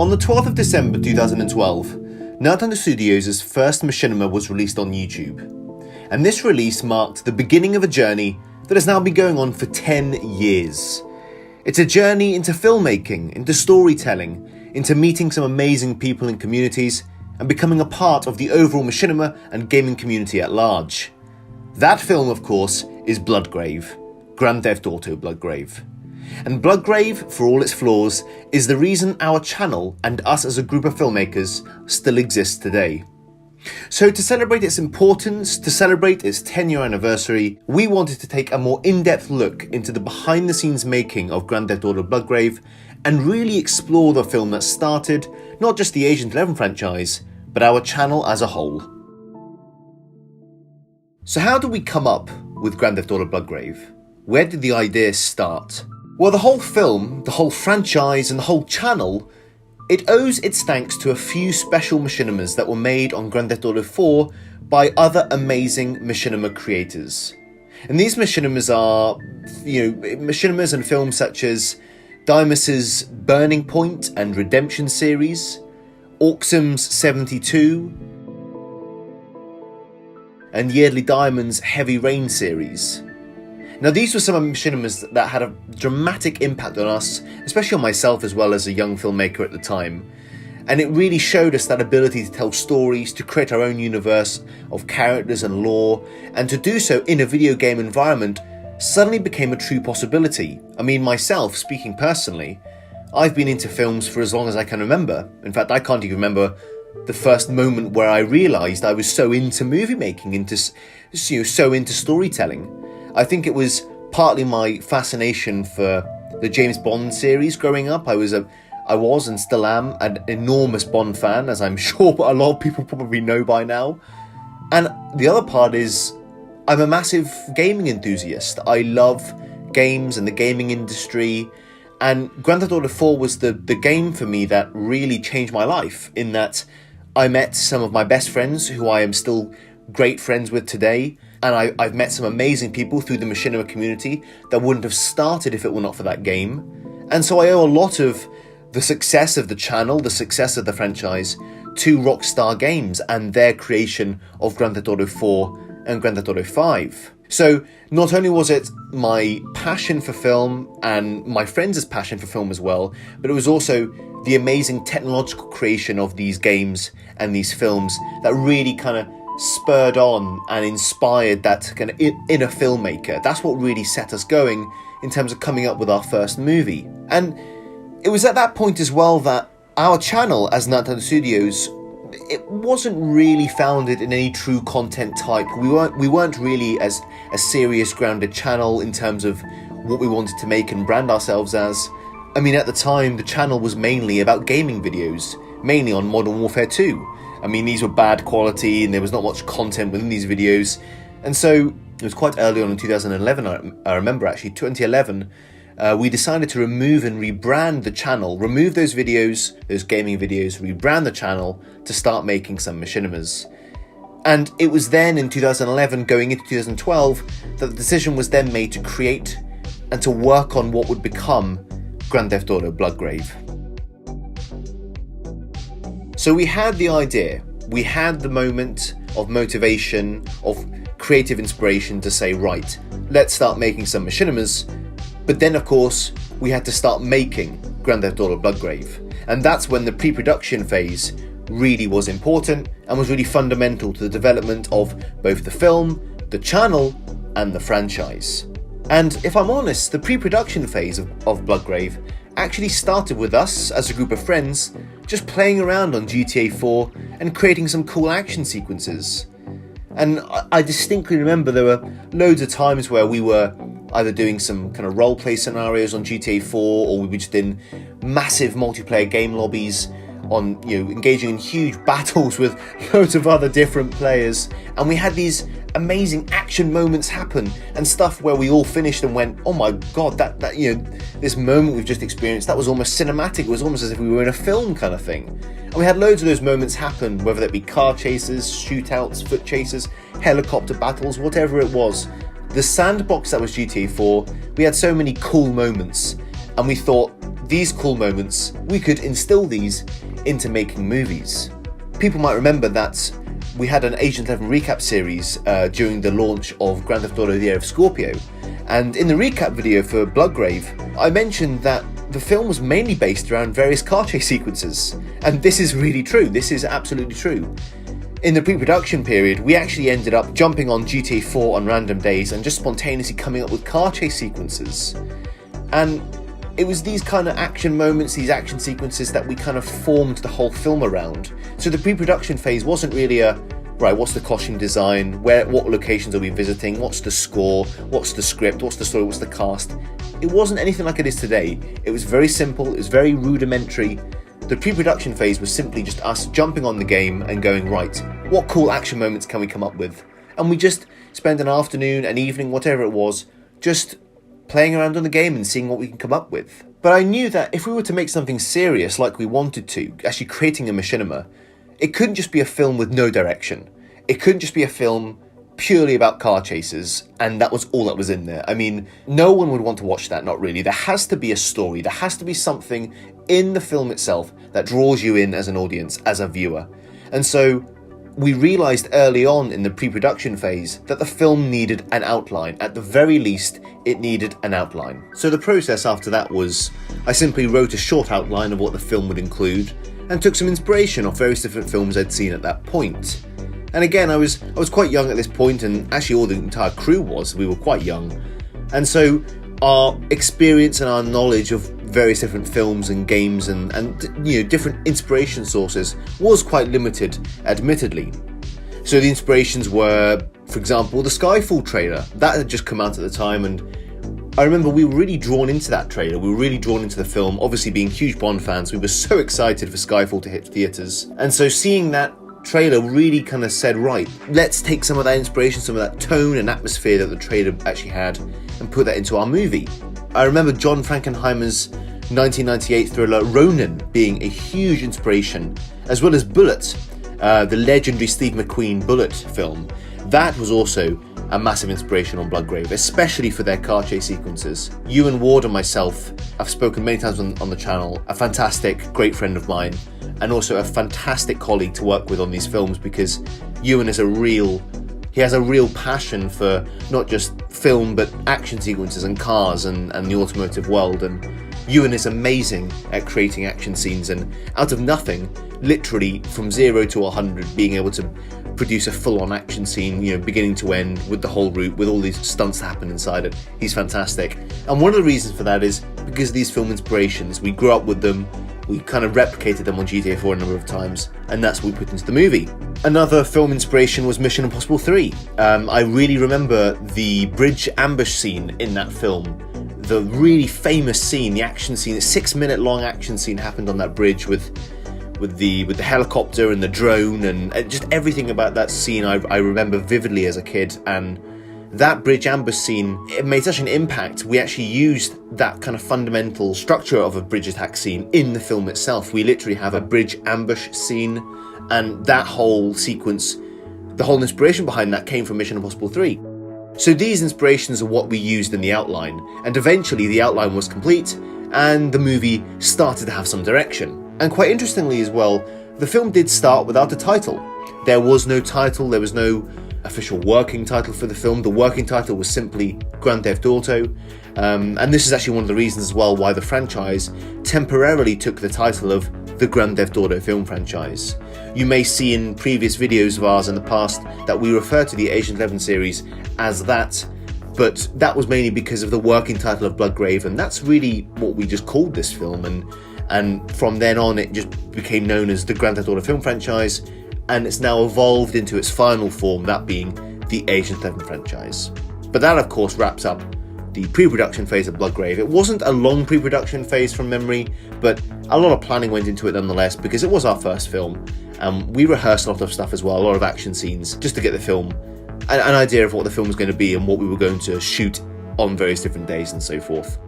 On the 12th of December 2012, KnightHunter Studios' first Machinima was released on YouTube. And this release marked the beginning of a journey that has now been going on for 10 years. It's a journey into filmmaking, into storytelling, into meeting some amazing people and communities, and becoming a part of the overall Machinima and gaming community at large. That film, of course, is Bloodgrave, Grand Theft Auto Bloodgrave. And Bloodgrave, for all its flaws, is the reason our channel and us as a group of filmmakers still exist today. So to celebrate its importance, to celebrate its 10-year anniversary, we wanted to take a more in-depth look into the behind-the-scenes making of Grand Theft Auto Bloodgrave and really explore the film that started not just the Agent 11 franchise, but our channel as a whole. So how did we come up with Grand Theft Auto Bloodgrave? Where did the idea start? Well, the whole film, the whole franchise and the whole channel, it owes its thanks to a few special machinimas that were made on Grand Theft Auto 4 by other amazing machinima creators. And these machinimas are, machinimas and films such as Dimus's Burning Point and Redemption series, Auxum's 72, and Yeardley Diamond's Heavy Rain series. Now these were some machinimas that had a dramatic impact on us, especially on myself as well as a young filmmaker at the time. And it really showed us that ability to tell stories, to create our own universe of characters and lore, and to do so in a video game environment suddenly became a true possibility. I mean, myself, speaking personally, I've been into films for as long as I can remember. In fact, I can't even remember the first moment where I realised I was so into movie making, so into storytelling. I think it was partly my fascination for the James Bond series growing up. I was and still am an enormous Bond fan, as I'm sure a lot of people probably know by now. And the other part is I'm a massive gaming enthusiast. I love games and the gaming industry. And Grand Theft Auto 4 was the game for me that really changed my life, in that I met some of my best friends who I am still great friends with today. And I've met some amazing people through the Machinima community that wouldn't have started if it were not for that game. And so I owe a lot of the success of the channel, the success of the franchise, to Rockstar Games and their creation of Grand Theft Auto 4 and Grand Theft Auto 5. So not only was it my passion for film and my friends' passion for film as well, but it was also the amazing technological creation of these games and these films that really kind of spurred on and inspired that kind of inner filmmaker. That's what really set us going in terms of coming up with our first movie. And it was at that point as well that our channel as KnightHunter Studios, it wasn't really founded in any true content type. We weren't really as a serious, grounded channel in terms of what we wanted to make and brand ourselves as. I mean, at the time, the channel was mainly about gaming videos, mainly on Modern Warfare 2. I mean, these were bad quality and there was not much content within these videos. And so it was quite early on in 2011, I remember actually, 2011, we decided to remove and rebrand the channel, remove those videos, those gaming videos, rebrand the channel to start making some machinimas. And it was then in 2011, going into 2012, that the decision was then made to create and to work on what would become Grand Theft Auto Bloodgrave. So we had the idea, we had the moment of motivation, of creative inspiration to say, right, let's start making some machinimas. But then, of course, we had to start making Grand Theft Auto Bloodgrave. And that's when the pre-production phase really was important and was really fundamental to the development of both the film, the channel, and the franchise. And if I'm honest, the pre-production phase of Bloodgrave actually started with us as a group of friends just playing around on GTA 4 and creating some cool action sequences. And I distinctly remember there were loads of times where we were either doing some kind of roleplay scenarios on GTA 4, or we were just in massive multiplayer game lobbies on, engaging in huge battles with loads of other different players. And we had these amazing action moments happen and stuff where we all finished and went, oh my god, that this moment we've just experienced, that was almost cinematic. It was almost as if we were in a film kind of thing. And we had loads of those moments happen, whether that be car chases, shootouts, foot chases, helicopter battles, whatever it was. The sandbox that was GTA 4, we had so many cool moments, and we thought these cool moments, we could instill these into making movies. People might remember that we had an Agent 11 recap series during the launch of Grand Theft Auto: The Year of Scorpio, and in the recap video for Bloodgrave, I mentioned that the film was mainly based around various car chase sequences, and this is really true, this is absolutely true. In the pre-production period, we actually ended up jumping on GTA 4 on random days and just spontaneously coming up with car chase sequences. And it was these kind of action moments, these action sequences that we kind of formed the whole film around. So the pre-production phase wasn't really right, what's the costume design, what locations are we visiting, what's the score, what's the script, what's the story, what's the cast. It wasn't anything like it is today. It was very simple, it was very rudimentary. The pre-production phase was simply just us jumping on the game and going, right, what cool action moments can we come up with? And we just spend an afternoon, an evening, whatever it was, just playing around on the game and seeing what we can come up with. But I knew that if we were to make something serious like we wanted to, actually creating a machinima, it couldn't just be a film with no direction. It couldn't just be a film purely about car chases, and that was all that was in there. I mean, no one would want to watch that, not really. There has to be a story, there has to be something in the film itself that draws you in as an audience, as a viewer. And so we realised early on in the pre-production phase that the film needed an outline. At the very least, it needed an outline. So the process after that was, I simply wrote a short outline of what the film would include and took some inspiration off various different films I'd seen at that point. And again, I was quite young at this point, and actually all the entire crew was. We were quite young. And so our experience and our knowledge of various different films and games and different inspiration sources was quite limited, admittedly. So the inspirations were, for example, the Skyfall trailer. That had just come out at the time, and I remember we were really drawn into that trailer. We were really drawn into the film. Obviously, being huge Bond fans, we were so excited for Skyfall to hit theatres. And so seeing that trailer really kind of said, right, let's take some of that inspiration, some of that tone and atmosphere that the trailer actually had, and put that into our movie. I remember John Frankenheimer's 1998 thriller Ronin being a huge inspiration, as well as Bullet, the legendary Steve McQueen Bullet film. That was also a massive inspiration on Bloodgrave, especially for their car chase sequences. Ewan Ward and myself, I've spoken many times on the channel, a fantastic, great friend of mine, and also a fantastic colleague to work with on these films, because Ewan has a real passion for not just film but action sequences and cars and the automotive world, and Ewan is amazing at creating action scenes, and out of nothing, literally from 0 to 100, being able to produce a full-on action scene, beginning to end, with the whole route, with all these stunts that happen inside it. He's fantastic. And one of the reasons for that is because of these film inspirations. We grew up with them, we kind of replicated them on GTA 4 a number of times, and that's what we put into the movie. Another film inspiration was Mission Impossible 3. I really remember the bridge ambush scene in that film. The really famous scene, the action scene, the 6-minute long action scene happened on that bridge with the helicopter and the drone and just everything about that scene I remember vividly as a kid. And that bridge ambush scene, it made such an impact. We actually used that kind of fundamental structure of a bridge attack scene in the film itself. We literally have a bridge ambush scene, and that whole sequence, the whole inspiration behind that came from Mission Impossible 3. So these inspirations are what we used in the outline, and eventually the outline was complete and the movie started to have some direction. And quite interestingly as well, the film did start without a title. There was no title, there was no official working title for the film. The working title was simply Grand Theft Auto, and this is actually one of the reasons as well why the franchise temporarily took the title of the Grand Theft Auto film franchise. You may see in previous videos of ours in the past that we refer to the Agent 11 series as that, but that was mainly because of the working title of Bloodgrave, and that's really what we just called this film, and from then on it just became known as the Grand Theft Auto film franchise, and it's now evolved into its final form, that being the Agent 11 franchise. But that of course wraps up the pre-production phase of Bloodgrave. It wasn't a long pre-production phase from memory, but a lot of planning went into it nonetheless, because it was our first film. We rehearsed a lot of stuff as well, a lot of action scenes, just to get the film, an idea of what the film was going to be and what we were going to shoot on various different days and so forth.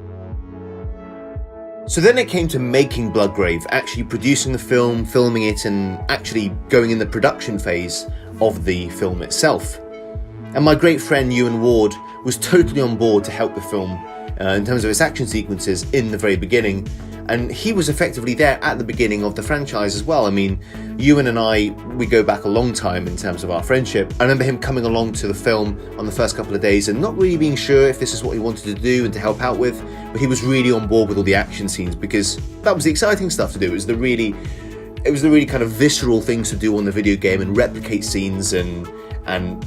So then it came to making Bloodgrave, actually producing the film, filming it, and actually going in the production phase of the film itself. And my great friend Ewan Ward was totally on board to help the film in terms of its action sequences in the very beginning, And he was effectively there at the beginning of the franchise as well. I mean, Ewan and I, we go back a long time in terms of our friendship. I remember him coming along to the film on the first couple of days and not really being sure if this is what he wanted to do and to help out with, but he was really on board with all the action scenes because that was the exciting stuff to do. It was the really kind of visceral things to do on the video game and replicate scenes and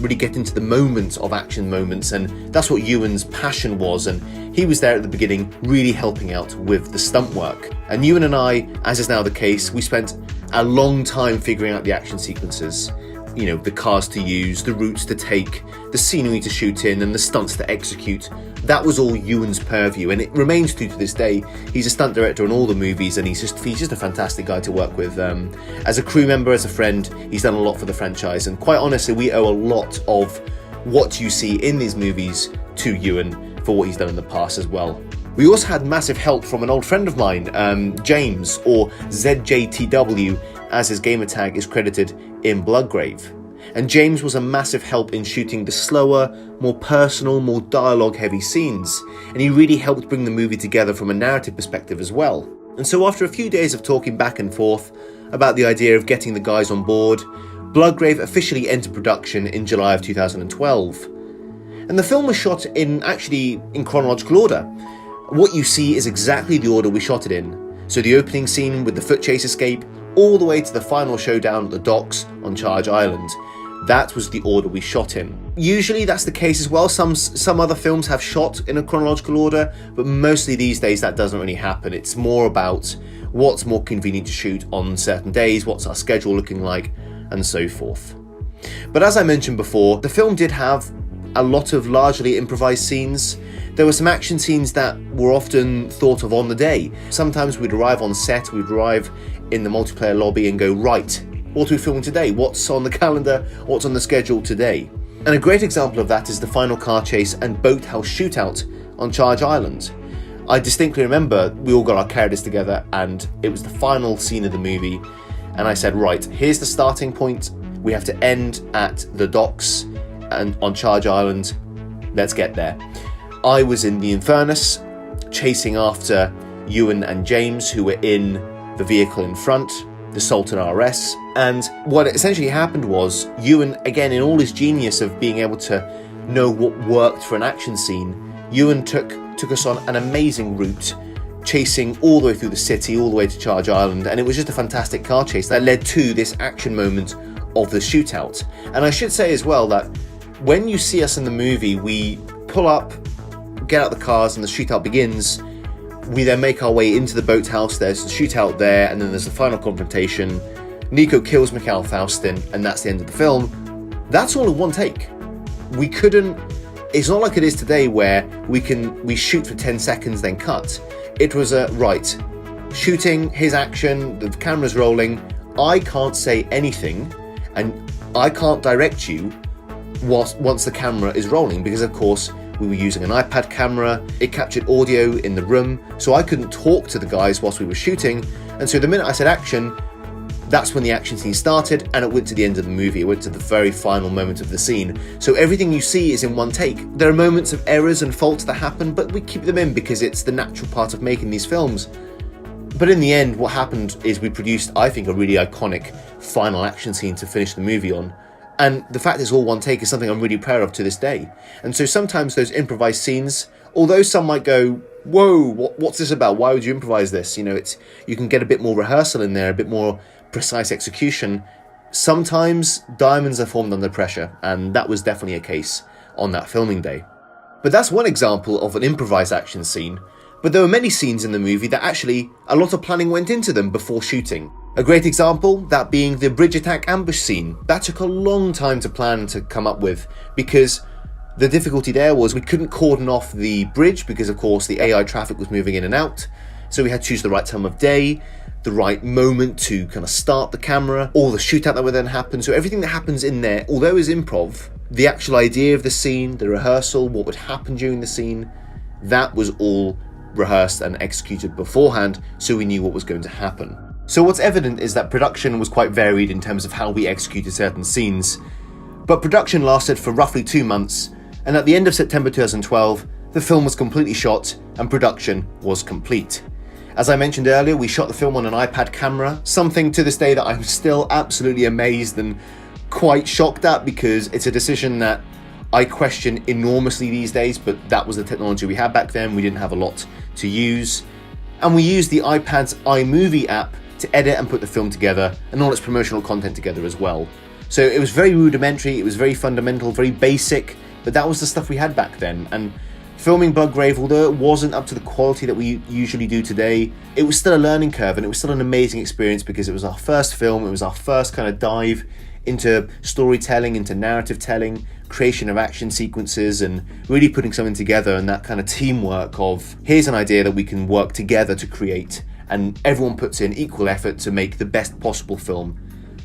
really get into the moments of action moments, and that's what Ewan's passion was, and he was there at the beginning really helping out with the stunt work. And Ewan and I, as is now the case, we spent a long time figuring out the action sequences, you know, the cars to use, the routes to take, the scenery to shoot in, and the stunts to execute. That was all Ewan's purview, and it remains true to this day. He's a stunt director in all the movies, and he's just a fantastic guy to work with. As a crew member, as a friend, he's done a lot for the franchise, and quite honestly, we owe a lot of what you see in these movies to Ewan for what he's done in the past as well. We also had massive help from an old friend of mine, James, or ZJTW, as his gamer tag is credited in Bloodgrave. And James was a massive help in shooting the slower, more personal, more dialogue-heavy scenes, and he really helped bring the movie together from a narrative perspective as well. And so after a few days of talking back and forth about the idea of getting the guys on board, Bloodgrave officially entered production in July of 2012. And the film was shot in chronological order. What you see is exactly the order we shot it in. So the opening scene with the foot chase escape, all the way to the final showdown at the docks on Charge Island. That was the order we shot in. Usually that's the case as well. Some other films have shot in a chronological order, but mostly these days that doesn't really happen. It's more about what's more convenient to shoot on certain days, what's our schedule looking like, and so forth. But as I mentioned before, the film did have a lot of largely improvised scenes. There were some action scenes that were often thought of on the day. Sometimes we'd arrive on set, we'd arrive in the multiplayer lobby and go, right, what are we filming today? What's on the calendar? What's on the schedule today? And a great example of that is the final car chase and boathouse shootout on Charge Island. I distinctly remember we all got our characters together and it was the final scene of the movie, and I said, right, here's the starting point. We have to end at the docks and on Charge Island. Let's get there. I was in the Infernus, chasing after Ewan and James, who were in the vehicle in front, the Sultan RS. And what essentially happened was, Ewan, again, in all his genius of being able to know what worked for an action scene, Ewan took us on an amazing route, chasing all the way through the city, all the way to Charge Island, and it was just a fantastic car chase that led to this action moment of the shootout. And I should say as well that when you see us in the movie, we pull up, get out the cars, and the shootout begins. We then make our way into the boathouse. There's the shootout there, and then there's the final confrontation. Nico kills Mikhail Faustin, and that's the end of the film. That's all in one take. We couldn't. It's not like it is today where we shoot for 10 seconds then cut. It was right, shooting, his action, the camera's rolling. I can't say anything, and I can't direct you once the camera is rolling, because of course we were using an iPad camera. It captured audio in the room, so I couldn't talk to the guys whilst we were shooting. And so the minute I said action, that's when the action scene started, and it went to the end of the movie. It went to the very final moment of the scene. So everything you see is in one take. There are moments of errors and faults that happen, but we keep them in because it's the natural part of making these films. But in the end, what happened is we produced, I think, a really iconic final action scene to finish the movie on. And the fact it's all one take is something I'm really proud of to this day. And so sometimes those improvised scenes, although some might go, whoa, what's this about? Why would you improvise this? You know, you can get a bit more rehearsal in there, a bit more precise execution. Sometimes diamonds are formed under pressure, and that was definitely a case on that filming day. But that's one example of an improvised action scene. But there were many scenes in the movie that actually a lot of planning went into them before shooting. A great example, that being the bridge attack ambush scene. That took a long time to plan to come up with, because the difficulty there was we couldn't cordon off the bridge because of course the AI traffic was moving in and out. So we had to choose the right time of day, the right moment to kind of start the camera, all the shootout that would then happen. So everything that happens in there, although is improv, the actual idea of the scene, the rehearsal, what would happen during the scene, that was all rehearsed and executed beforehand, so we knew what was going to happen. So what's evident is that production was quite varied in terms of how we executed certain scenes, but production lasted for roughly 2 months, and at the end of September 2012, the film was completely shot and production was complete. As I mentioned earlier, we shot the film on an iPad camera, something to this day that I'm still absolutely amazed and quite shocked at, because it's a decision that I question enormously these days, but that was the technology we had back then. We didn't have a lot to use. And we used the iPad's iMovie app to edit and put the film together, and all its promotional content together as well. So it was very rudimentary, it was very fundamental, very basic, but that was the stuff we had back then. And filming Bloodgrave, although it wasn't up to the quality that we usually do today, it was still a learning curve, and it was still an amazing experience because it was our first film, it was our first kind of dive into storytelling, into narrative telling, creation of action sequences, and really putting something together, and that kind of teamwork of, here's an idea that we can work together to create, and everyone puts in equal effort to make the best possible film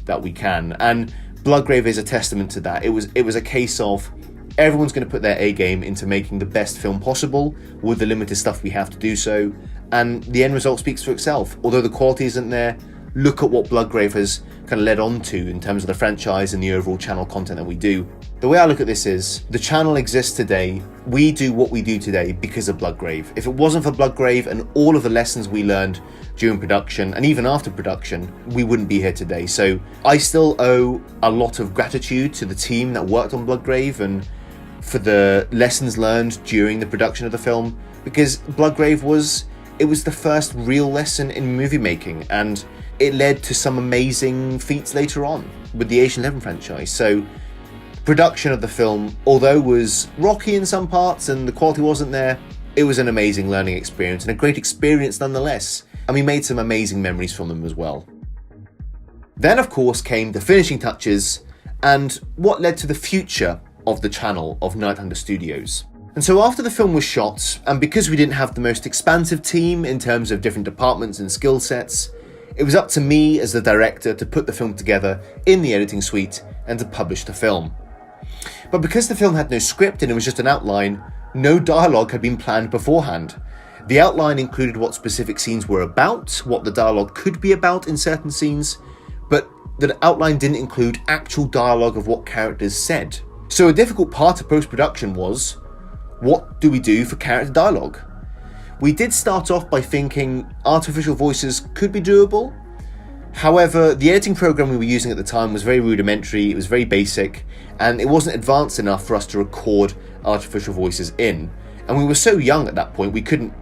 that we can. And Bloodgrave is a testament to that. It was a case of, everyone's going to put their A game into making the best film possible with the limited stuff we have to do so, and the end result speaks for itself. Although the quality isn't there, look at what Bloodgrave has kind of led on to in terms of the franchise and the overall channel content that we do. The way I look at this is, the channel exists today, we do what we do today because of Bloodgrave. If it wasn't for Bloodgrave and all of the lessons we learned during production and even after production, we wouldn't be here today. So I still owe a lot of gratitude to the team that worked on Bloodgrave and for the lessons learned during the production of the film, because Bloodgrave was the first real lesson in movie making, and it led to some amazing feats later on with the Ocean's 11 franchise. So production of the film, although was rocky in some parts and the quality wasn't there, it was an amazing learning experience and a great experience nonetheless, and we made some amazing memories from them as well. Then of course came the finishing touches and what led to the future of the channel of KnightHunter Studios. And so after the film was shot, and because we didn't have the most expansive team in terms of different departments and skill sets, it was up to me as the director to put the film together in the editing suite and to publish the film. But because the film had no script and it was just an outline, no dialogue had been planned beforehand. The outline included what specific scenes were about, what the dialogue could be about in certain scenes, but the outline didn't include actual dialogue of what characters said. So a difficult part of post-production was, what do we do for character dialogue? We did start off by thinking artificial voices could be doable. However, the editing program we were using at the time was very rudimentary, it was very basic, and it wasn't advanced enough for us to record artificial voices in. And we were so young at that point, we couldn't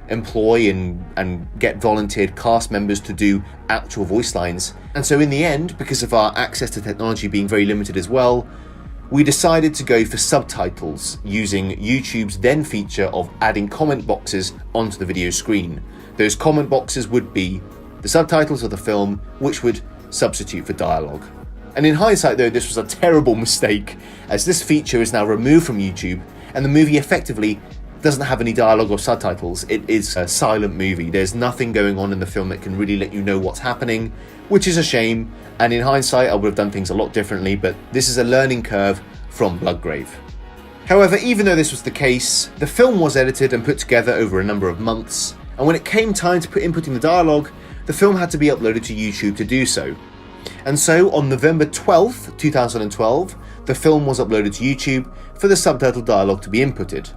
employ and get volunteered cast members to do actual voice lines. And so in the end, because of our access to technology being very limited as well, we decided to go for subtitles using YouTube's then feature of adding comment boxes onto the video screen. Those comment boxes would be the subtitles of the film, which would substitute for dialogue. And in hindsight though, this was a terrible mistake, as this feature is now removed from YouTube and the movie effectively doesn't have any dialogue or subtitles. It is a silent movie. There's nothing going on in the film that can really let you know what's happening, which is a shame, and in hindsight I would have done things a lot differently, but this is a learning curve from Bloodgrave. However, even though this was the case, the film was edited and put together over a number of months, and when it came time to put inputting the dialogue, the film had to be uploaded to YouTube to do so. And so on November 12th, 2012, the film was uploaded to YouTube for the subtitle dialogue to be inputted.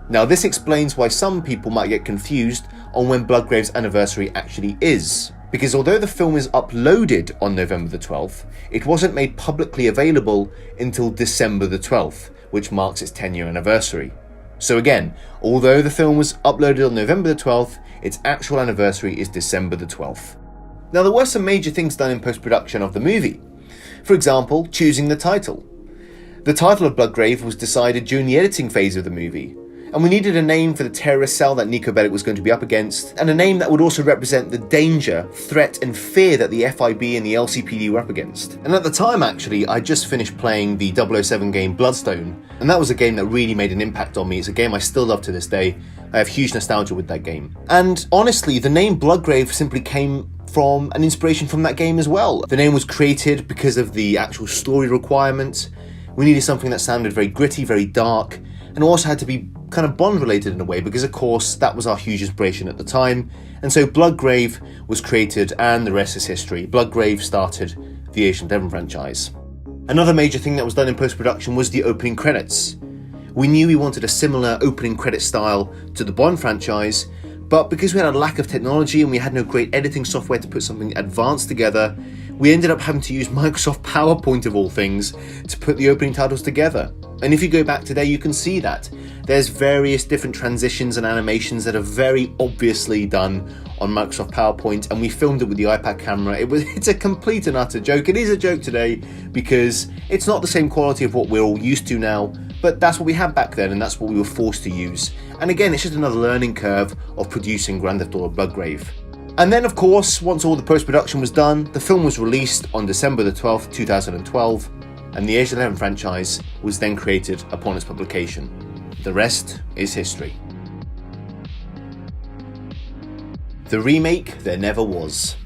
Now this explains why some people might get confused on when Bloodgrave's anniversary actually is, because although the film is uploaded on November the 12th, it wasn't made publicly available until December the 12th, which marks its 10-year anniversary. So again, although the film was uploaded on November the 12th, its actual anniversary is December the 12th. Now there were some major things done in post-production of the movie. For example, choosing the title. The title of Bloodgrave was decided during the editing phase of the movie, and we needed a name for the terrorist cell that Nico Bellic was going to be up against, and a name that would also represent the danger, threat and fear that the FIB and the LCPD were up against. And at the time actually, I just finished playing the 007 game Bloodstone, and that was a game that really made an impact on me. It's a game I still love to this day. I have huge nostalgia with that game. And honestly, the name Bloodgrave simply came from an inspiration from that game as well. The name was created because of the actual story requirements. We needed something that sounded very gritty, very dark, and also had to be kind of Bond related in a way, because of course that was our huge inspiration at the time. And so Bloodgrave was created, and the rest is history. Bloodgrave started the Ocean's 11 franchise. Another major thing that was done in post-production was the opening credits. We knew we wanted a similar opening credit style to the Bond franchise, But because we had a lack of technology and we had no great editing software to put something advanced together, we ended up having to use Microsoft PowerPoint of all things to put the opening titles together. And if you go back today, you can see that. There's various different transitions and animations that are very obviously done on Microsoft PowerPoint, and we filmed it with the iPad camera. It's a complete and utter joke. It is a joke today because it's not the same quality of what we're all used to now, but that's what we had back then and that's what we were forced to use. And again, it's just another learning curve of producing Grand Theft Auto Bloodgrave. And then, of course, once all the post-production was done, the film was released on December the 12th, 2012, and the Agent 11 franchise was then created upon its publication. The rest is history. The remake there never was.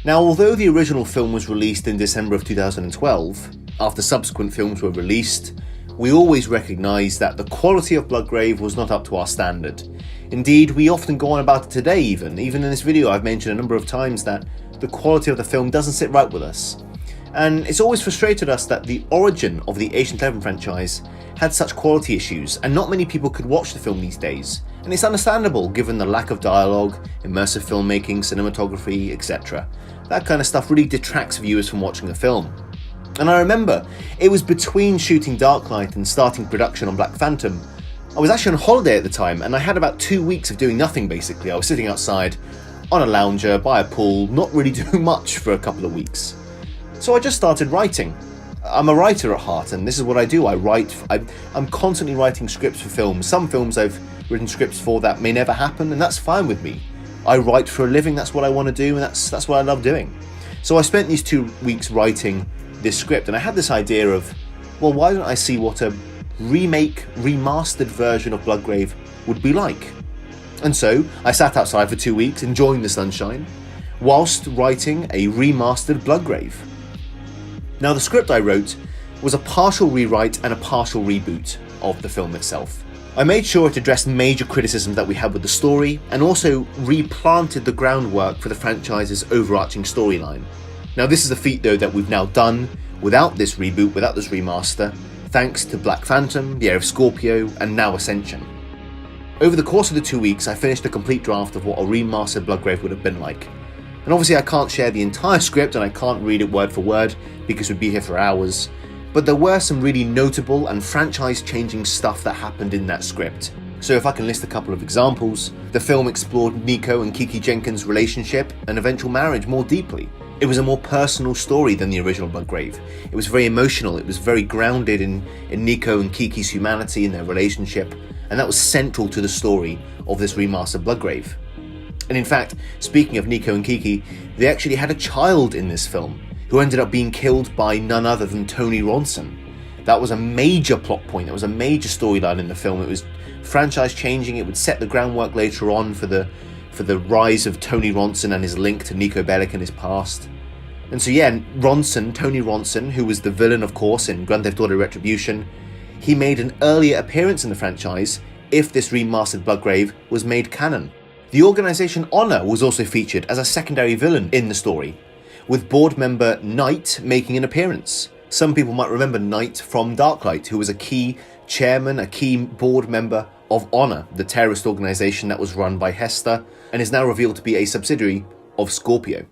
Now, although the original film was released in December of 2012, after subsequent films were released, we always recognised that the quality of Bloodgrave was not up to our standard. Indeed, we often go on about it today even in this video I've mentioned a number of times that the quality of the film doesn't sit right with us. And it's always frustrated us that the origin of the Agent 11 franchise had such quality issues, and not many people could watch the film these days. And it's understandable given the lack of dialogue, immersive filmmaking, cinematography, etc. That kind of stuff really detracts viewers from watching the film. And I remember, it was between shooting Dark Knight and starting production on Black Phantom. I was actually on holiday at the time, and I had about 2 weeks of doing nothing basically. I was sitting outside, on a lounger, by a pool, not really doing much for a couple of weeks. So I just started writing. I'm a writer at heart, and this is what I do. I write. I'm constantly writing scripts for films. Some films I've written scripts for that may never happen, and that's fine with me. I write for a living, that's what I want to do, and that's what I love doing. So I spent these 2 weeks writing this script, and I had this idea of, well, why don't I see what a remastered version of Bloodgrave would be like? And so I sat outside for 2 weeks, enjoying the sunshine, whilst writing a remastered Bloodgrave. Now, the script I wrote was a partial rewrite and a partial reboot of the film itself. I made sure it addressed major criticisms that we had with the story, and also replanted the groundwork for the franchise's overarching storyline. Now, this is a feat though that we've now done without this reboot, without this remaster, thanks to Black Phantom, The Heir of Scorpio, and now Ascension. Over the course of the 2 weeks, I finished a complete draft of what a remastered Bloodgrave would have been like. And obviously I can't share the entire script and I can't read it word for word because we'd be here for hours, but there were some really notable and franchise-changing stuff that happened in that script. So if I can list a couple of examples, the film explored Nico and Kiki Jenkins' relationship and eventual marriage more deeply. It was a more personal story than the original Bloodgrave. It was very emotional, it was very grounded in Nico and Kiki's humanity and their relationship, and that was central to the story of this remastered Bloodgrave. And in fact, speaking of Nico and Kiki, they actually had a child in this film, who ended up being killed by none other than Tony Ronson. That was a major plot point, that was a major storyline in the film. It was franchise changing, it would set the groundwork later on for the rise of Tony Ronson and his link to Nico Bellic and his past. And so yeah, Tony Ronson, who was the villain of course in Grand Theft Auto Retribution, he made an earlier appearance in the franchise if this remastered Bloodgrave was made canon. The organisation Honor was also featured as a secondary villain in the story, with board member Knight making an appearance. Some people might remember Knight from Dark Knight, who was a key chairman, a key board member of Honor, the terrorist organisation that was run by Hester, and is now revealed to be a subsidiary of Scorpio.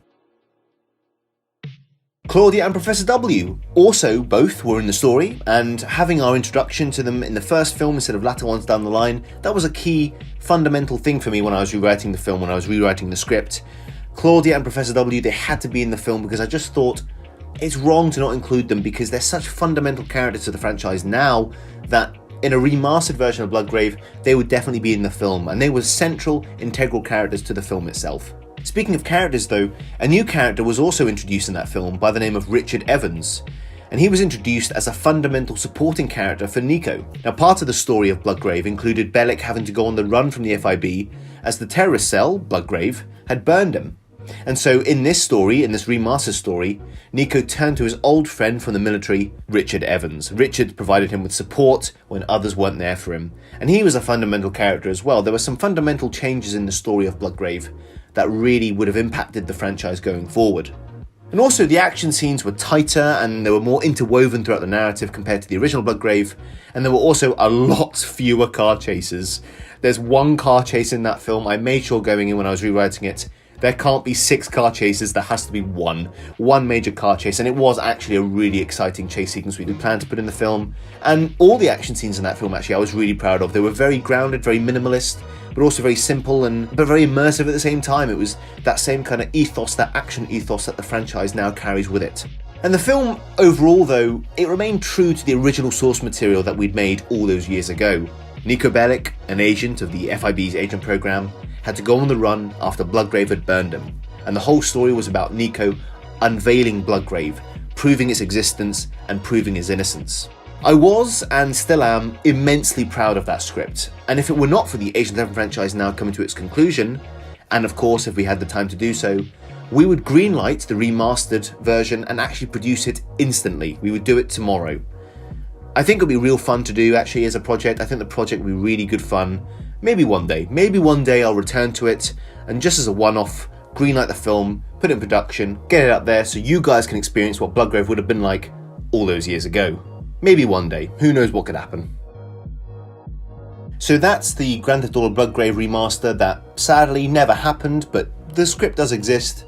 Claudia and Professor W also both were in the story, and having our introduction to them in the first film instead of latter ones down the line, that was a key fundamental thing for me when I was rewriting the film, when I was rewriting the script. Claudia and Professor W, they had to be in the film because I just thought it's wrong to not include them because they're such fundamental characters to the franchise now that in a remastered version of Bloodgrave, they would definitely be in the film, and they were central, integral characters to the film itself. Speaking of characters though, a new character was also introduced in that film by the name of Richard Evans, and he was introduced as a fundamental supporting character for Nico. Now, part of the story of Bloodgrave included Bellic having to go on the run from the FIB as the terrorist cell, Bloodgrave, had burned him. And so in this story, in this remastered story, Nico turned to his old friend from the military, Richard Evans. Richard provided him with support when others weren't there for him, and he was a fundamental character as well. There were some fundamental changes in the story of Bloodgrave that really would have impacted the franchise going forward. And also the action scenes were tighter and they were more interwoven throughout the narrative compared to the original Bloodgrave, and there were also a lot fewer car chases. There's one car chase in that film. I made sure going in when I was rewriting it, there can't be 6 car chases, there has to be one major car chase, and it was actually a really exciting chase sequence we did plan to put in the film. And all the action scenes in that film actually I was really proud of. They were very grounded, very minimalist, but also very simple but very immersive at the same time. It was that same kind of ethos, that action ethos that the franchise now carries with it. And the film overall though, it remained true to the original source material that we'd made all those years ago. Niko Bellic, an agent of the FIB's agent program, had to go on the run after Bloodgrave had burned him, and the whole story was about Niko unveiling Bloodgrave, proving its existence and proving his innocence. I was, and still am, immensely proud of that script, and if it were not for the Agent 11 franchise now coming to its conclusion, and of course if we had the time to do so, we would greenlight the remastered version and actually produce it instantly. We would do it tomorrow. I think it'll be real fun to do actually as a project. I think the project will be really good fun. Maybe one day I'll return to it and just as a one-off, greenlight the film, put it in production, get it out there so you guys can experience what Bloodgrave would have been like all those years ago. Maybe one day, who knows what could happen. So that's the Grand Theft Auto Bloodgrave remaster that sadly never happened, but the script does exist.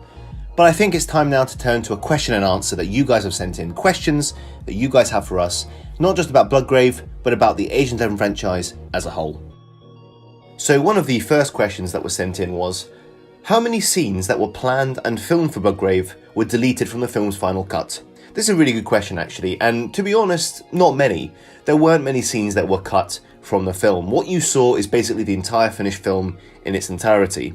But I think it's time now to turn to a question and answer that you guys have sent in, questions that you guys have for us, not just about Bloodgrave, but about the Agent 11 franchise as a whole. So one of the first questions that was sent in was, how many scenes that were planned and filmed for Bloodgrave were deleted from the film's final cut? This is a really good question actually, and to be honest, not many. There weren't many scenes that were cut from the film. What you saw is basically the entire finished film in its entirety.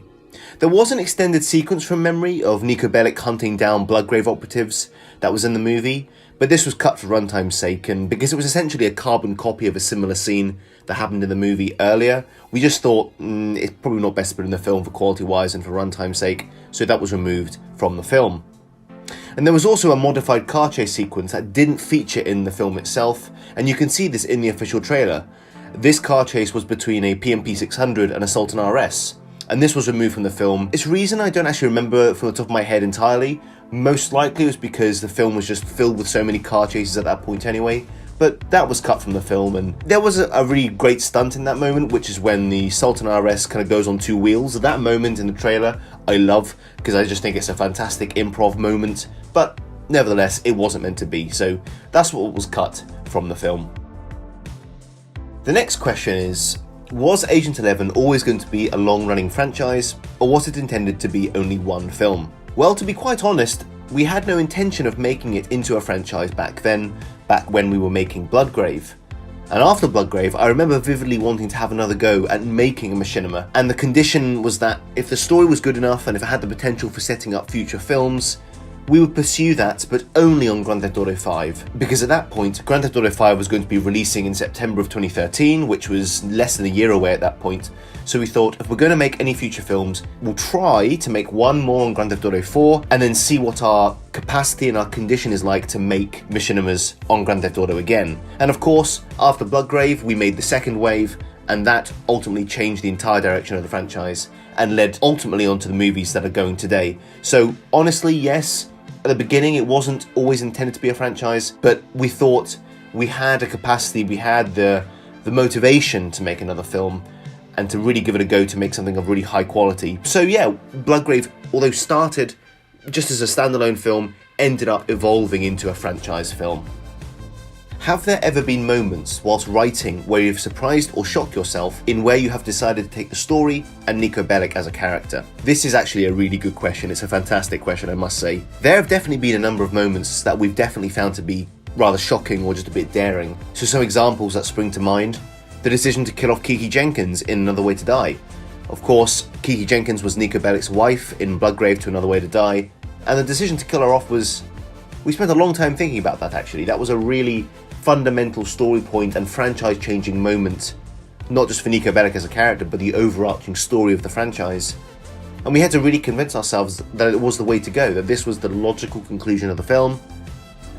There was an extended sequence from memory of Niko Bellic hunting down Bloodgrave operatives that was in the movie, but this was cut for runtime's sake, and because it was essentially a carbon copy of a similar scene that happened in the movie earlier, we just thought it's probably not best to put in the film for quality wise and for runtime's sake, so that was removed from the film. And there was also a modified car chase sequence that didn't feature in the film itself, and you can see this in the official trailer. This car chase was between a PMP 600 and a Sultan RS, and this was removed from the film. Its reason I don't actually remember from the top of my head entirely. Most likely it was because the film was just filled with so many car chases at that point anyway, but that was cut from the film. And there was a really great stunt in that moment, which is when the Sultan RS kind of goes on 2 wheels. That moment in the trailer I love, because I just think it's a fantastic improv moment, but nevertheless it wasn't meant to be, so that's what was cut from the film. The next question is, was Agent 11 always going to be a long-running franchise, or was it intended to be only one film? Well, to be quite honest, we had no intention of making it into a franchise back when we were making Bloodgrave. And after Bloodgrave, I remember vividly wanting to have another go at making a Machinima, and the condition was that if the story was good enough and if it had the potential for setting up future films, we would pursue that, but only on Grand Theft Auto 5, because at that point, Grand Theft Auto 5 was going to be releasing in September of 2013, which was less than a year away at that point. So we thought, if we're going to make any future films, we'll try to make one more on Grand Theft Auto 4, and then see what our capacity and our condition is like to make Machinimas on Grand Theft Auto again. And of course, after Bloodgrave, we made the second wave, and that ultimately changed the entire direction of the franchise, and led ultimately onto the movies that are going today. So honestly, yes, at the beginning, it wasn't always intended to be a franchise, but we thought we had a capacity, we had the motivation to make another film and to really give it a go to make something of really high quality. So yeah, Bloodgrave, although started just as a standalone film, ended up evolving into a franchise film. Have there ever been moments whilst writing where you've surprised or shocked yourself in where you have decided to take the story and Niko Bellic as a character? This is actually a really good question. It's a fantastic question, I must say. There have definitely been a number of moments that we've definitely found to be rather shocking or just a bit daring. So some examples that spring to mind: the decision to kill off Kiki Jenkins in Another Way to Die. Of course, Kiki Jenkins was Niko Bellic's wife in Bloodgrave to Another Way to Die, and the decision to kill her off was... we spent a long time thinking about that actually. That was a really fundamental story point and franchise-changing moment, not just for Niko Bellic as a character, but the overarching story of the franchise. And we had to really convince ourselves that it was the way to go, that this was the logical conclusion of the film,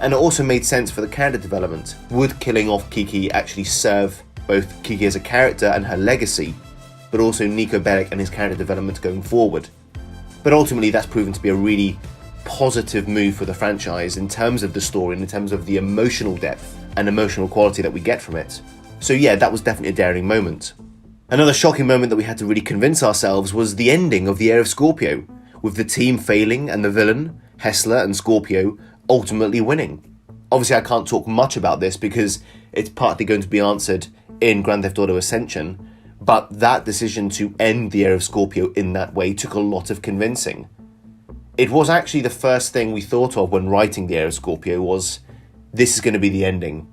and it also made sense for the character development. Would killing off Kiki actually serve both Kiki as a character and her legacy, but also Niko Bellic and his character development going forward? But ultimately that's proven to be a really positive move for the franchise in terms of the story and in terms of the emotional depth and emotional quality that we get from it. So yeah, that was definitely a daring moment. Another shocking moment that we had to really convince ourselves was the ending of The Heir of Scorpio, with the team failing and the villain, Hessler and Scorpio, ultimately winning. Obviously I can't talk much about this because it's partly going to be answered in Grand Theft Auto Ascension, but that decision to end The Heir of Scorpio in that way took a lot of convincing. It was actually the first thing we thought of when writing The Heir of Scorpio was, this is going to be the ending.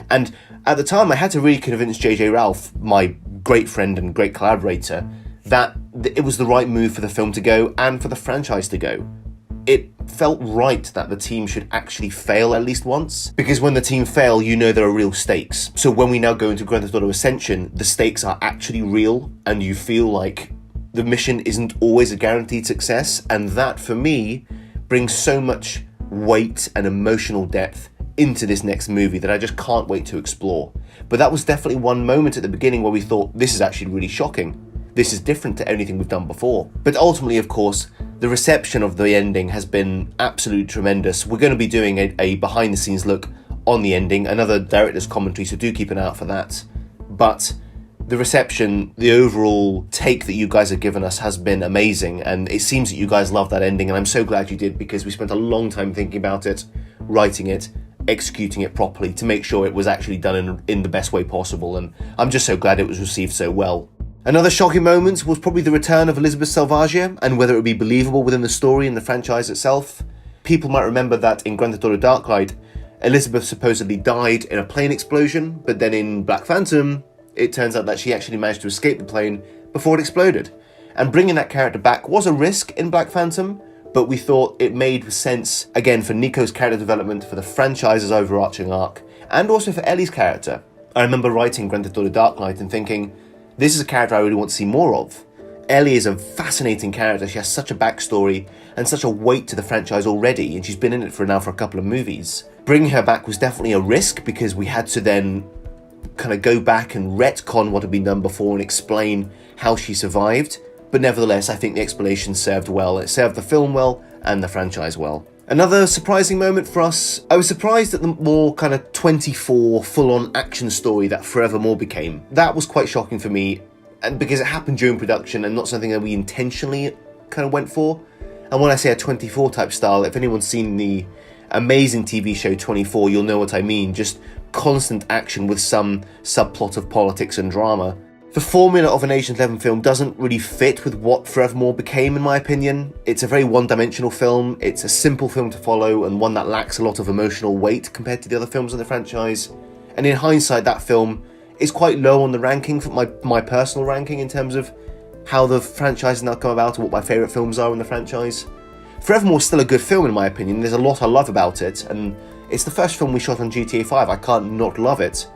And at the time I had to really convince JJ Ralph, my great friend and great collaborator, that it was the right move for the film to go and for the franchise to go. It felt right that the team should actually fail at least once, because when the team fail, you know there are real stakes. So when we now go into Grand Theft Auto Ascension, the stakes are actually real, and you feel like the mission isn't always a guaranteed success, and that, for me, brings so much weight and emotional depth into this next movie that I just can't wait to explore. But that was definitely one moment at the beginning where we thought, this is actually really shocking. This is different to anything we've done before. But ultimately, of course, the reception of the ending has been absolutely tremendous. We're going to be doing a behind-the-scenes look on the ending, another director's commentary, so do keep an eye out for that. But the reception, the overall take that you guys have given us has been amazing, and it seems that you guys love that ending, and I'm so glad you did, because we spent a long time thinking about it, writing it, executing it properly to make sure it was actually done in the best way possible, and I'm just so glad it was received so well. Another shocking moment was probably the return of Elizabeth Salvagia, and whether it would be believable within the story and the franchise itself. People might remember that in Grand Theft Auto Darklight, Elizabeth supposedly died in a plane explosion, but then in Black Phantom, it turns out that she actually managed to escape the plane before it exploded. And bringing that character back was a risk in Black Phantom, but we thought it made sense, again, for Nico's character development, for the franchise's overarching arc, and also for Ellie's character. I remember writing Grand Theft Auto Darklight and thinking, this is a character I really want to see more of. Ellie is a fascinating character. She has such a backstory and such a weight to the franchise already, and she's been in it for a couple of movies. Bringing her back was definitely a risk, because we had to then kind of go back and retcon what had been done before and explain how she survived. But nevertheless, I think the explanation served well. It served the film well and the franchise well. Another surprising moment for us, I was surprised at the more kind of 24 full-on action story that Forevermore became. That was quite shocking for me, and because it happened during production and not something that we intentionally kind of went for. And when I say a 24 type style, if anyone's seen the amazing TV show 24, you'll know what I mean. Just constant action with some subplot of politics and drama. The formula of an Ocean's 11 film doesn't really fit with what Forevermore became, in my opinion. It's a very one-dimensional film, it's a simple film to follow, and one that lacks a lot of emotional weight compared to the other films in the franchise. And in hindsight, that film is quite low on the ranking, for my personal ranking, in terms of how the franchise has now come about and what my favourite films are in the franchise. Forevermore's still a good film, in my opinion. There's a lot I love about it, and it's the first film we shot on GTA 5. I can't not love it.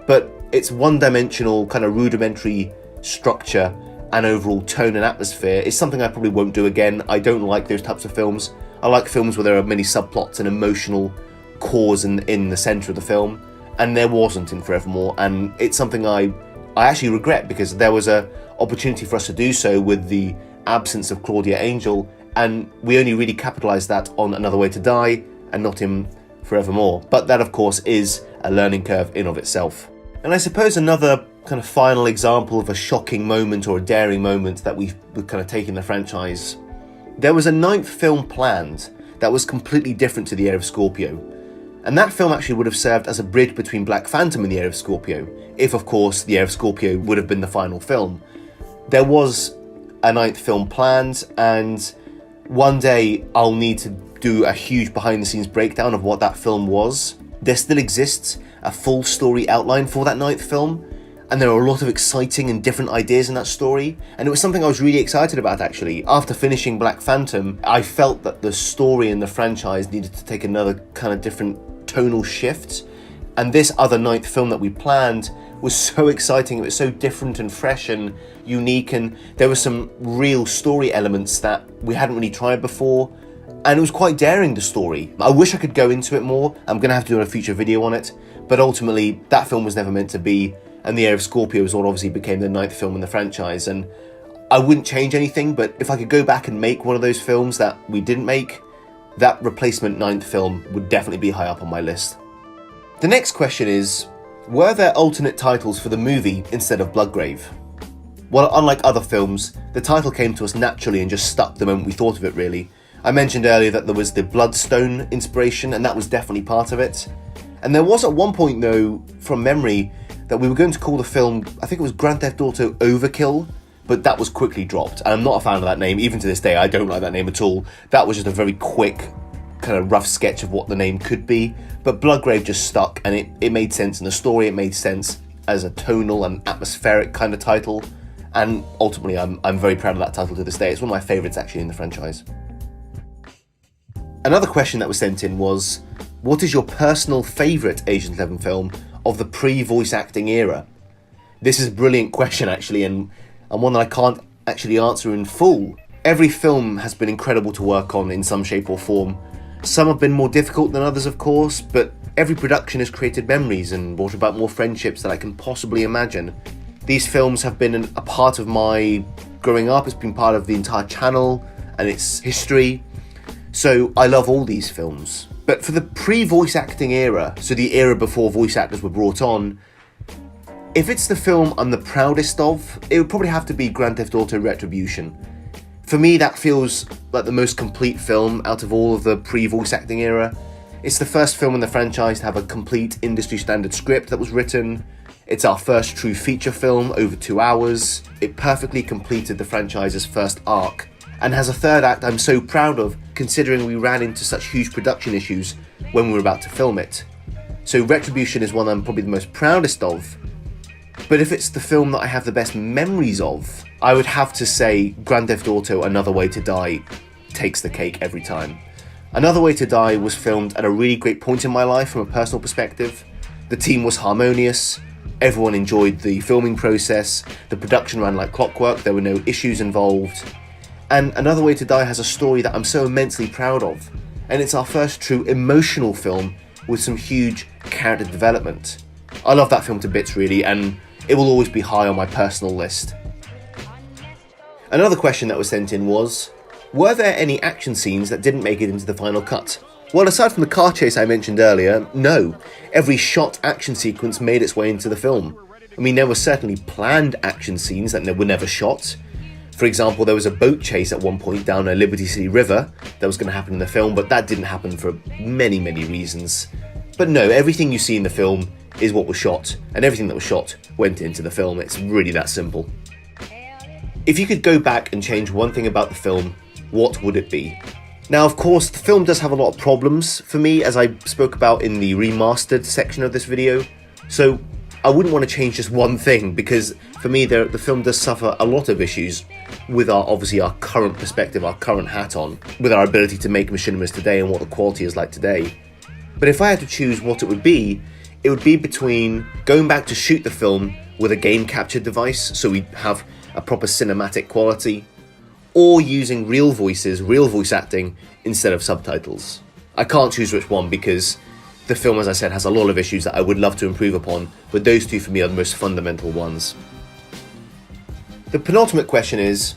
But its one-dimensional, kind of rudimentary structure and overall tone and atmosphere is something I probably won't do again. I don't like those types of films. I like films where there are many subplots and emotional cores in the centre of the film, and there wasn't in Forevermore, and it's something I actually regret, because there was a opportunity for us to do so with the absence of Claudia Angel, and we only really capitalised that on Another Way to Die and not in Forevermore. But that, of course, is a learning curve in of itself. And I suppose another kind of final example of a shocking moment or a daring moment that we've kind of taken the franchise. There was a 9th film planned that was completely different to The Heir of Scorpio. And that film actually would have served as a bridge between Black Phantom and The Heir of Scorpio, if of course The Heir of Scorpio would have been the final film. There was a 9th film planned, and one day I'll need to do a huge behind the scenes breakdown of what that film was. There still exists a full story outline for that 9th film, and there are a lot of exciting and different ideas in that story, and it was something I was really excited about actually. After finishing Black Phantom, I felt that the story in the franchise needed to take another kind of different tonal shift, and this other 9th film that we planned was so exciting. It was so different and fresh and unique, and there were some real story elements that we hadn't really tried before, and it was quite daring, the story. I wish I could go into it more. I'm going to have to do a future video on it, but ultimately that film was never meant to be, and The Heir of Scorpio is what obviously became the 9th film in the franchise, and I wouldn't change anything, but if I could go back and make one of those films that we didn't make, that replacement 9th film would definitely be high up on my list. The next question is, were there alternate titles for the movie instead of Bloodgrave? Well, unlike other films, the title came to us naturally and just stuck the moment we thought of it, really. I mentioned earlier that there was the Bloodstone inspiration, and that was definitely part of it. And there was at one point, though, from memory, that we were going to call the film, I think it was Grand Theft Auto Overkill, but that was quickly dropped. And I'm not a fan of that name, even to this day. I don't like that name at all. That was just a very quick, kind of rough sketch of what the name could be. But Bloodgrave just stuck, and it made sense in the story. It made sense as a tonal and atmospheric kind of title. And ultimately, I'm very proud of that title to this day. It's one of my favourites, actually, in the franchise. Another question that was sent in was, what is your personal favourite Ocean's 11 film of the pre-voice acting era? This is a brilliant question, actually, and one that I can't actually answer in full. Every film has been incredible to work on in some shape or form. Some have been more difficult than others, of course, but every production has created memories and brought about more friendships than I can possibly imagine. These films have been a part of my growing up. It's been part of the entire channel and its history. So I love all these films. But for the pre-voice acting era, so the era before voice actors were brought on, if it's the film I'm the proudest of, it would probably have to be Grand Theft Auto Retribution. For me, that feels like the most complete film out of all of the pre-voice acting era. It's the first film in the franchise to have a complete industry standard script that was written. It's our first true feature film, over 2 hours. It perfectly completed the franchise's first arc, and has a third act I'm so proud of, considering we ran into such huge production issues when we were about to film it. So Retribution is one I'm probably the most proudest of. But if it's the film that I have the best memories of, I would have to say Grand Theft Auto Another Way to Die takes the cake every time. Another Way to Die was filmed at a really great point in my life from a personal perspective. The team was harmonious, everyone enjoyed the filming process, the production ran like clockwork, there were no issues involved. And Another Way to Die has a story that I'm so immensely proud of. And it's our first true emotional film with some huge character development. I love that film to bits, really, and it will always be high on my personal list. Another question that was sent in was, were there any action scenes that didn't make it into the final cut? Well, aside from the car chase I mentioned earlier, no. Every shot action sequence made its way into the film. I mean, there were certainly planned action scenes that were never shot. For example, there was a boat chase at one point down a Liberty City river that was going to happen in the film, but that didn't happen for many, many reasons. But no, everything you see in the film is what was shot, and everything that was shot went into the film. It's really that simple. If you could go back and change one thing about the film, what would it be? Now, of course, the film does have a lot of problems for me, as I spoke about in the remastered section of this video, so I wouldn't want to change just one thing, because for me the film does suffer a lot of issues with our current perspective, our current hat on, with our ability to make machinimas today and what the quality is like today. But if I had to choose what it would be between going back to shoot the film with a game capture device, so we have a proper cinematic quality, or using real voices, real voice acting, instead of subtitles. I can't choose which one because the film, as I said, has a lot of issues that I would love to improve upon, but those two for me are the most fundamental ones. The penultimate question is,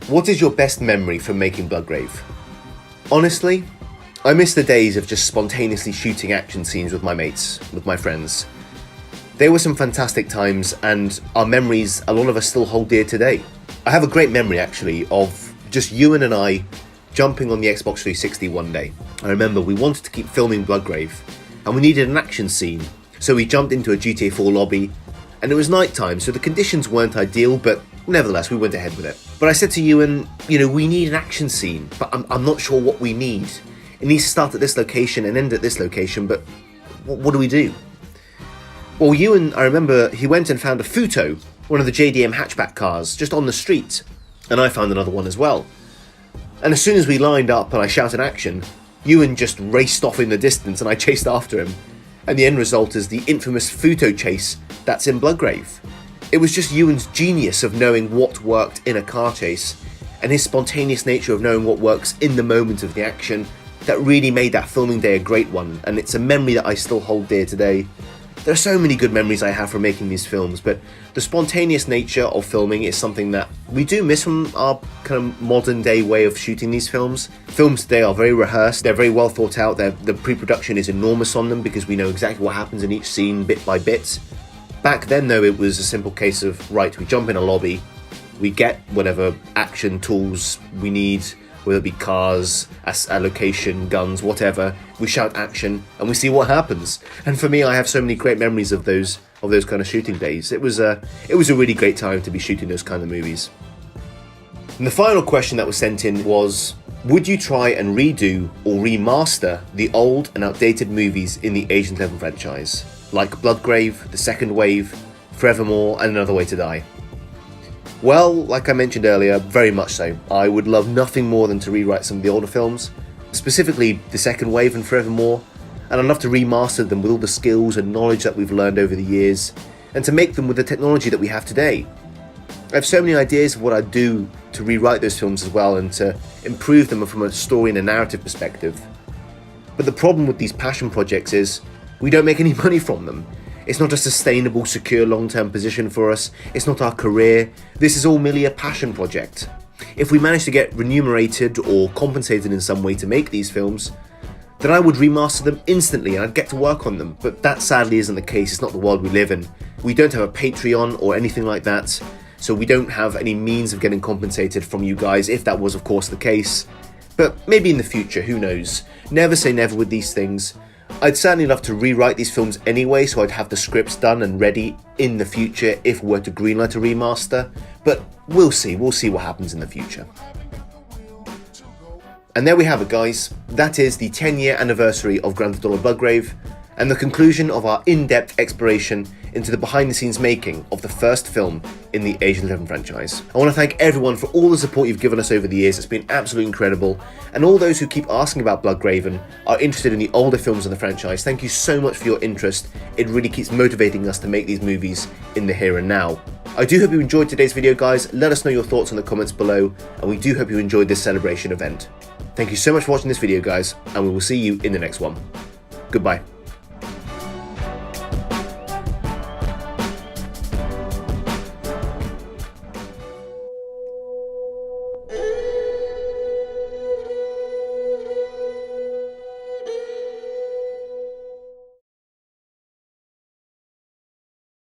what is your best memory from making Bloodgrave? Honestly, I miss the days of just spontaneously shooting action scenes with my mates, with my friends. They were some fantastic times, and our memories, a lot of us still hold dear today. I have a great memory, actually, of just Ewan and I jumping on the Xbox 360 one day. I remember we wanted to keep filming Bloodgrave, and we needed an action scene, so we jumped into a GTA 4 lobby, and it was night time, so the conditions weren't ideal, but nevertheless, we went ahead with it. But I said to Ewan, we need an action scene, but I'm not sure what we need. It needs to start at this location and end at this location, but what do we do? Well, Ewan, I remember, he went and found a Futo, one of the JDM hatchback cars, just on the street, and I found another one as well. And as soon as we lined up and I shouted action, Ewan just raced off in the distance and I chased after him. And the end result is the infamous Futo chase that's in Bloodgrave. It was just Ewan's genius of knowing what worked in a car chase, and his spontaneous nature of knowing what works in the moment of the action, that really made that filming day a great one, and it's a memory that I still hold dear today. There are so many good memories I have from making these films, but the spontaneous nature of filming is something that we do miss from our kind of modern day way of shooting these films. Films today are very rehearsed, they're very well thought out, the pre-production is enormous on them because we know exactly what happens in each scene bit by bit. Back then though, it was a simple case of, right, we jump in a lobby, we get whatever action tools we need, whether it be cars, a location, guns, whatever, we shout action and we see what happens. And for me, I have so many great memories of those kind of shooting days. It was a really great time to be shooting those kind of movies. And the final question that was sent in was, would you try and redo or remaster the old and outdated movies in the Agent 11 franchise, like Bloodgrave, The Second Wave, Forevermore, and Another Way to Die? Well, like I mentioned earlier, very much so. I would love nothing more than to rewrite some of the older films, specifically The Second Wave and Forevermore, and I'd love to remaster them with all the skills and knowledge that we've learned over the years, and to make them with the technology that we have today. I have so many ideas of what I'd do to rewrite those films as well, and to improve them from a story and a narrative perspective. But the problem with these passion projects is, we don't make any money from them. It's not a sustainable, secure, long-term position for us. It's not our career. This is all merely a passion project. If we manage to get remunerated or compensated in some way to make these films, then I would remaster them instantly and I'd get to work on them. But that sadly isn't the case. It's not the world we live in. We don't have a Patreon or anything like that, so we don't have any means of getting compensated from you guys, if that was of course the case. But maybe in the future, who knows? Never say never with these things. I'd certainly love to rewrite these films anyway, so I'd have the scripts done and ready in the future if we were to greenlight a remaster, but we'll see what happens in the future. And there we have it, guys. That is the 10-year anniversary of Grand Theft Auto Bloodgrave, and the conclusion of our in-depth exploration into the behind-the-scenes making of the first film in the Agent 11 franchise. I want to thank everyone for all the support you've given us over the years. It's been absolutely incredible. And all those who keep asking about Bloodgrave and are interested in the older films in the franchise, thank you so much for your interest. It really keeps motivating us to make these movies in the here and now. I do hope you enjoyed today's video, guys. Let us know your thoughts in the comments below, and we do hope you enjoyed this celebration event. Thank you so much for watching this video, guys, and we will see you in the next one. Goodbye.